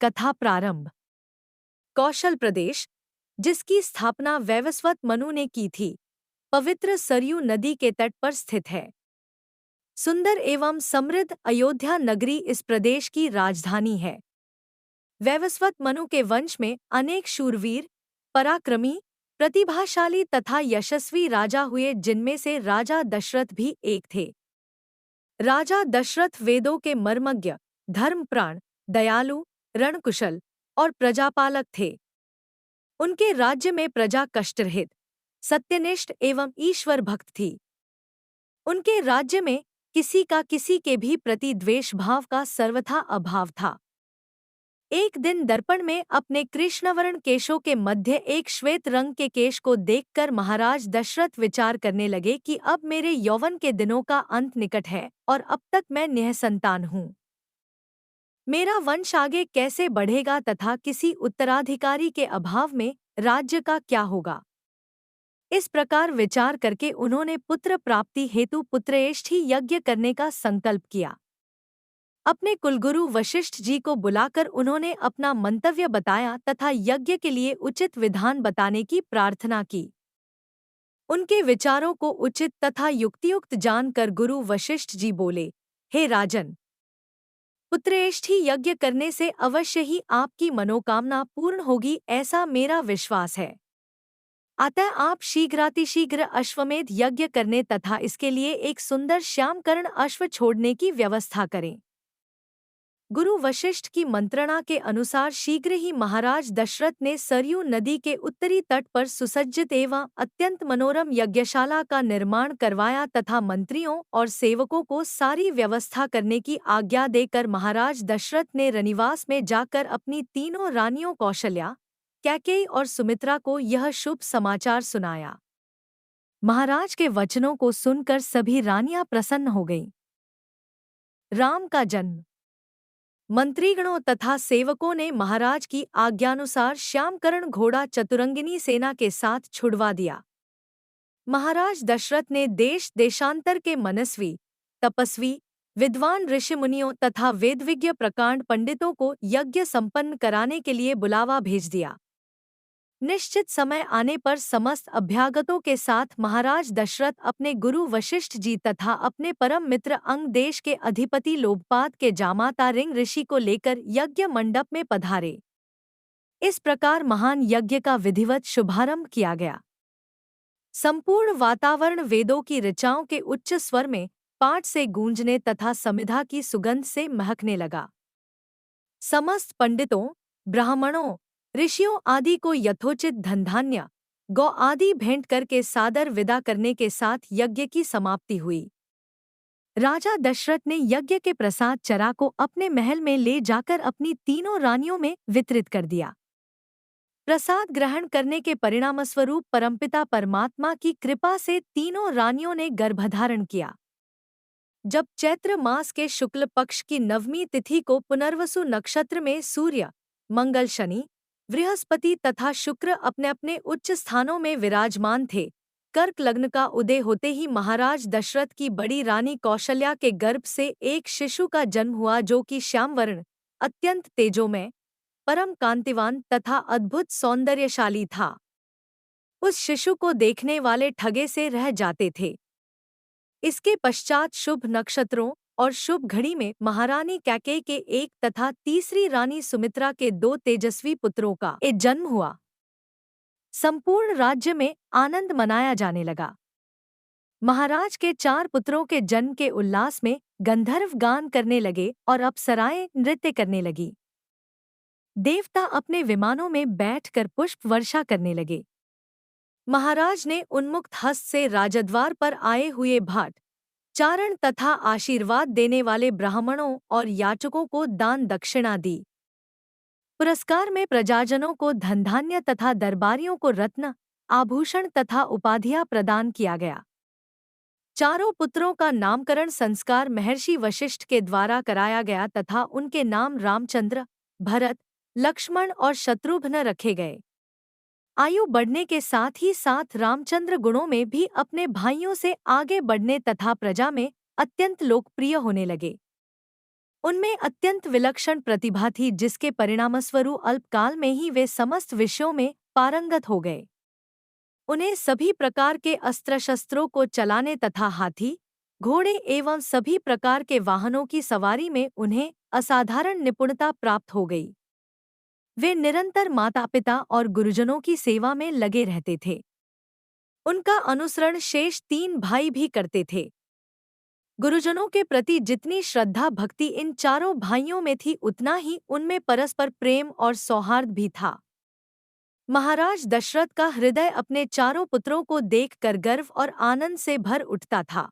कथा प्रारंभ। कौशल प्रदेश, जिसकी स्थापना वैवस्वत मनु ने की थी, पवित्र सरयू नदी के तट पर स्थित है। सुंदर एवं समृद्ध अयोध्या नगरी इस प्रदेश की राजधानी है। वैवस्वत मनु के वंश में अनेक शूरवीर, पराक्रमी, प्रतिभाशाली तथा यशस्वी राजा हुए, जिनमें से राजा दशरथ भी एक थे। राजा दशरथ वेदों के मर्मज्ञ, धर्मप्राण, दयालु, रणकुशल और प्रजापालक थे। उनके राज्य में प्रजा कष्टरहित, सत्यनिष्ठ एवं ईश्वर भक्त थी। उनके राज्य में किसी का किसी के भी प्रति द्वेष भाव का सर्वथा अभाव था। एक दिन दर्पण में अपने कृष्णवर्ण केशों के मध्य एक श्वेत रंग के केश को देखकर महाराज दशरथ विचार करने लगे कि अब मेरे यौवन के दिनों का अंत निकट है और अब तक मैं निःसंतान हूँ। मेरा वंश आगे कैसे बढ़ेगा तथा किसी उत्तराधिकारी के अभाव में राज्य का क्या होगा। इस प्रकार विचार करके उन्होंने पुत्र प्राप्ति हेतु पुत्रेष्ठी यज्ञ करने का संकल्प किया। अपने कुलगुरु वशिष्ठ जी को बुलाकर उन्होंने अपना मंतव्य बताया तथा यज्ञ के लिए उचित विधान बताने की प्रार्थना की। उनके विचारों को उचित तथा युक्तियुक्त जानकर गुरु वशिष्ठ जी बोले, हे राजन, पुत्रेष्ठी यज्ञ करने से अवश्य ही आपकी मनोकामना पूर्ण होगी, ऐसा मेरा विश्वास है। अतः आप शीघ्रातिशीघ्र अश्वमेध यज्ञ करने तथा इसके लिए एक सुंदर श्यामकर्ण अश्व छोड़ने की व्यवस्था करें। गुरु वशिष्ठ की मंत्रणा के अनुसार शीघ्र ही महाराज दशरथ ने सरयू नदी के उत्तरी तट पर सुसज्जित एवं अत्यंत मनोरम यज्ञशाला का निर्माण करवाया तथा मंत्रियों और सेवकों को सारी व्यवस्था करने की आज्ञा देकर महाराज दशरथ ने रनिवास में जाकर अपनी तीनों रानियों कौशल्या, कैकेयी और सुमित्रा को यह शुभ समाचार सुनाया। महाराज के वचनों को सुनकर सभी रानियां प्रसन्न हो गईं। राम का जन्म। मंत्रीगणों तथा सेवकों ने महाराज की आज्ञानुसार श्यामकर्ण घोड़ा चतुरंगिनी सेना के साथ छुड़वा दिया। महाराज दशरथ ने देश देशांतर के मनस्वी, तपस्वी, विद्वान ऋषिमुनियों तथा वेदविज्ञ प्रकांड पंडितों को यज्ञ संपन्न कराने के लिए बुलावा भेज दिया। निश्चित समय आने पर समस्त अभ्यागतों के साथ महाराज दशरथ अपने गुरु वशिष्ठ जी तथा अपने परम मित्र अंग देश के अधिपति लोभपाद के जामाता रिंग ऋषि को लेकर यज्ञ मंडप में पधारे। इस प्रकार महान यज्ञ का विधिवत शुभारंभ किया गया। संपूर्ण वातावरण वेदों की ऋचाओं के उच्च स्वर में पाठ से गूंजने तथा समिधा की सुगंध से महकने लगा। समस्त पंडितों, ब्राह्मणों, ऋषियों आदि को यथोचित धनधान्य, गौ आदि भेंट करके सादर विदा करने के साथ यज्ञ की समाप्ति हुई। राजा दशरथ ने यज्ञ के प्रसाद चरा को अपने महल में ले जाकर अपनी तीनों रानियों में वितरित कर दिया। प्रसाद ग्रहण करने के परिणामस्वरूप परमपिता परमात्मा की कृपा से तीनों रानियों ने गर्भधारण किया। जब चैत्र मास के शुक्ल पक्ष की नवमी तिथि को पुनर्वसु नक्षत्र में सूर्य, मंगल, शनि, बृहस्पति तथा शुक्र अपने अपने उच्च स्थानों में विराजमान थे, कर्क लग्न का उदय होते ही महाराज दशरथ की बड़ी रानी कौशल्या के गर्भ से एक शिशु का जन्म हुआ, जो कि श्यामवर्ण, अत्यंत तेजोमय, परम कांतिवान तथा अद्भुत सौंदर्यशाली था। उस शिशु को देखने वाले ठगे से रह जाते थे। इसके पश्चात शुभ नक्षत्रों और शुभ घड़ी में महारानी कैकेयी के एक तथा तीसरी रानी सुमित्रा के 2 तेजस्वी पुत्रों का जन्म हुआ। संपूर्ण राज्य में आनंद मनाया जाने लगा। महाराज के 4 पुत्रों के जन्म के उल्लास में गंधर्व गान करने लगे और अप्सराएं नृत्य करने लगी। देवता अपने विमानों में बैठकर पुष्प वर्षा करने लगे। महाराज ने उन्मुक्त हस्त से राजद्वार पर आए हुए भाट, चारण तथा आशीर्वाद देने वाले ब्राह्मणों और याचकों को दान दक्षिणा दी। पुरस्कार में प्रजाजनों को धनधान्य तथा दरबारियों को रत्न, आभूषण तथा उपाधियां प्रदान किया गया। चारों पुत्रों का नामकरण संस्कार महर्षि वशिष्ठ के द्वारा कराया गया तथा उनके नाम रामचंद्र, भरत, लक्ष्मण और शत्रुघ्न रखे गए। आयु बढ़ने के साथ ही साथ रामचंद्र गुणों में भी अपने भाइयों से आगे बढ़ने तथा प्रजा में अत्यंत लोकप्रिय होने लगे। उनमें अत्यंत विलक्षण प्रतिभा थी, जिसके परिणामस्वरूप अल्पकाल में ही वे समस्त विषयों में पारंगत हो गए। उन्हें सभी प्रकार के अस्त्र शस्त्रों को चलाने तथा हाथी, घोड़े एवं सभी प्रकार के वाहनों की सवारी में उन्हें असाधारण निपुणता प्राप्त हो गई। वे निरंतर माता-पिता और गुरुजनों की सेवा में लगे रहते थे। उनका अनुसरण शेष 3 भाई भी करते थे। गुरुजनों के प्रति जितनी श्रद्धा भक्ति इन चारों भाइयों में थी, उतना ही उनमें परस्पर प्रेम और सौहार्द भी था। महाराज दशरथ का हृदय अपने चारों पुत्रों को देखकर गर्व और आनंद से भर उठता था।